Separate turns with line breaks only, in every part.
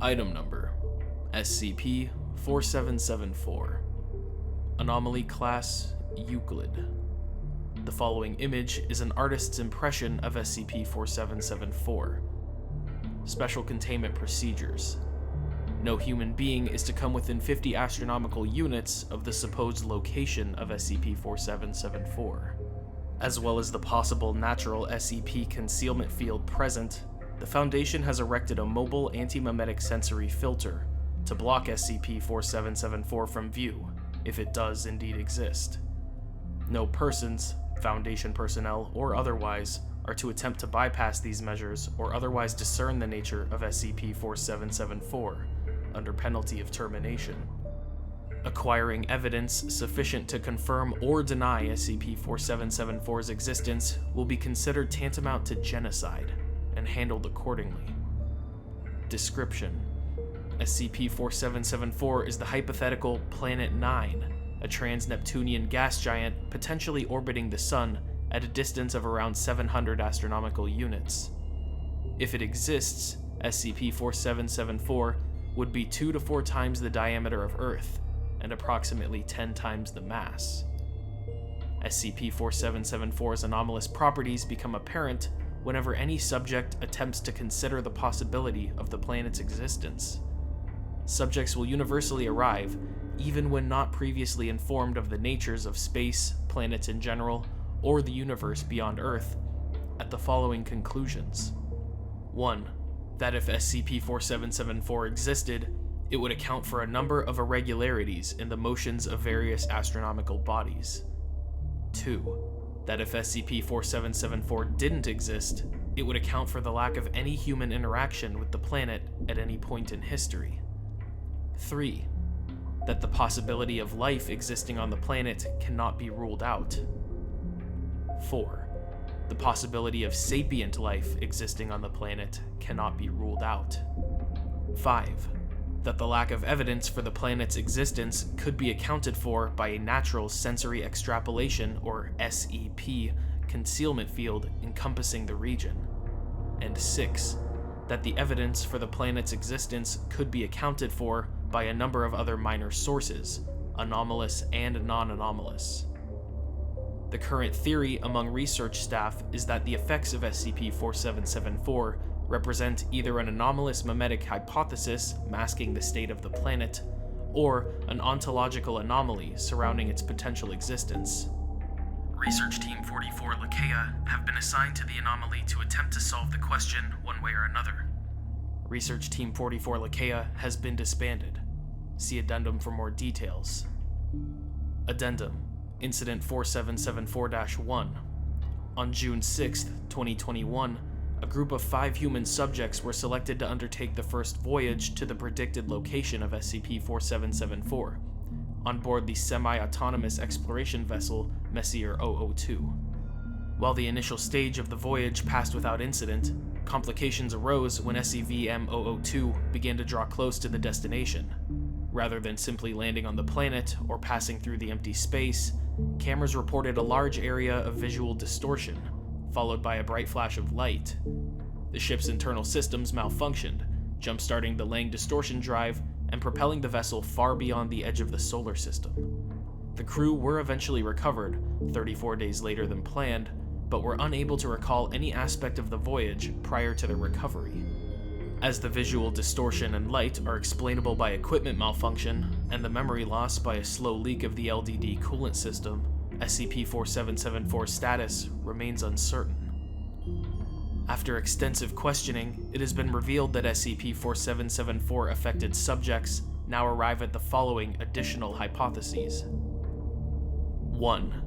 Item Number SCP-4774. Anomaly Class Euclid. The following image is an artist's impression of SCP-4774. Special Containment Procedures. No human being is to come within 50 astronomical units of the supposed location of SCP-4774. As well as the possible natural SCP concealment field present, the Foundation has erected a mobile anti-memetic sensory filter to block SCP-4774 from view, if it does indeed exist. No persons, Foundation personnel or otherwise, are to attempt to bypass these measures or otherwise discern the nature of SCP-4774, under penalty of termination. Acquiring evidence sufficient to confirm or deny SCP-4774's existence will be considered tantamount to genocide, and handled accordingly. Description: SCP-4774 is the hypothetical Planet 9, a trans-Neptunian gas giant potentially orbiting the Sun at a distance of around 700 astronomical units. If it exists, SCP-4774 would be 2 to 4 times the diameter of Earth, and approximately 10 times the mass. SCP-4774's anomalous properties become apparent whenever any subject attempts to consider the possibility of the planet's existence. Subjects will universally arrive, even when not previously informed of the natures of space, planets in general, or the universe beyond Earth, at the following conclusions. 1. That if SCP-4774 existed, it would account for a number of irregularities in the motions of various astronomical bodies. 2. That if SCP-4774 didn't exist, it would account for the lack of any human interaction with the planet at any point in history. 3. That the possibility of life existing on the planet cannot be ruled out. 4. The possibility of sapient life existing on the planet cannot be ruled out. 5. That the lack of evidence for the planet's existence could be accounted for by a natural sensory extrapolation, or SEP, concealment field encompassing the region. And 6. That the evidence for the planet's existence could be accounted for by a number of other minor sources, anomalous and non-anomalous. The current theory among research staff is that the effects of SCP-4774 represent either an anomalous memetic hypothesis masking the state of the planet, or an ontological anomaly surrounding its potential existence. Research Team 44 Lycaea have been assigned to the anomaly to attempt to solve the question one way or another. Research Team 44 Lycaea has been disbanded. See Addendum for more details. Addendum: Incident 4774-1. On June 6, 2021, a group of 5 human subjects were selected to undertake the first voyage to the predicted location of SCP-4774, on board the semi-autonomous exploration vessel Messier 002. While the initial stage of the voyage passed without incident, complications arose when SCV-M002 began to draw close to the destination. Rather than simply landing on the planet or passing through the empty space, cameras reported a large area of visual distortion, followed by a bright flash of light. The ship's internal systems malfunctioned, jump-starting the Lang distortion drive and propelling the vessel far beyond the edge of the solar system. The crew were eventually recovered, 34 days later than planned, but were unable to recall any aspect of the voyage prior to their recovery. As the visual distortion and light are explainable by equipment malfunction, and the memory loss by a slow leak of the LDD coolant system, SCP-4774's status remains uncertain. After extensive questioning, it has been revealed that SCP-4774 affected subjects now arrive at the following additional hypotheses. 1.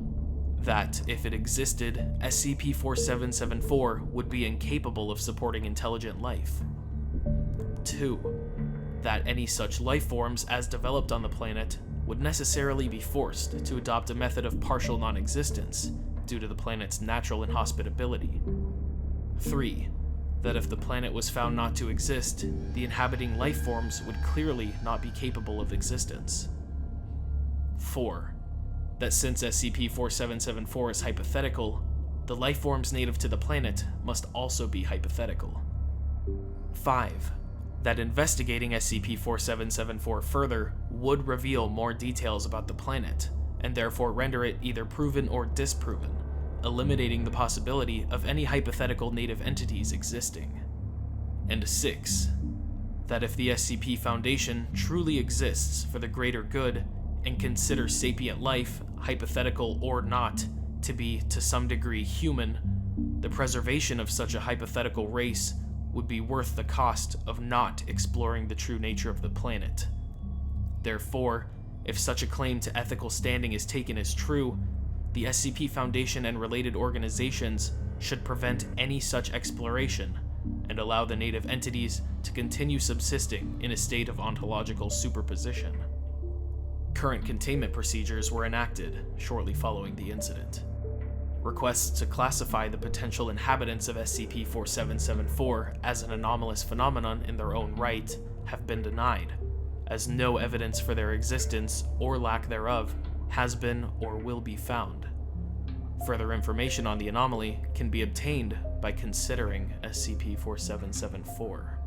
That, if it existed, SCP-4774 would be incapable of supporting intelligent life. 2. That any such life forms as developed on the planet would necessarily be forced to adopt a method of partial non-existence due to the planet's natural inhospitability. 3. That if the planet was found not to exist, the inhabiting life forms would clearly not be capable of existence. 4. That since SCP-4774 is hypothetical, the life forms native to the planet must also be hypothetical. 5. that investigating SCP-4774 further would reveal more details about the planet, and therefore render it either proven or disproven, eliminating the possibility of any hypothetical native entities existing. And 6. That if the SCP Foundation truly exists for the greater good and considers sapient life, hypothetical or not, to be to some degree human, the preservation of such a hypothetical race would be worth the cost of not exploring the true nature of the planet. Therefore, if such a claim to ethical standing is taken as true, the SCP Foundation and related organizations should prevent any such exploration and allow the native entities to continue subsisting in a state of ontological superposition. Current containment procedures were enacted shortly following the incident. Requests to classify the potential inhabitants of SCP-4774 as an anomalous phenomenon in their own right have been denied, as no evidence for their existence or lack thereof has been or will be found. Further information on the anomaly can be obtained by considering SCP-4774.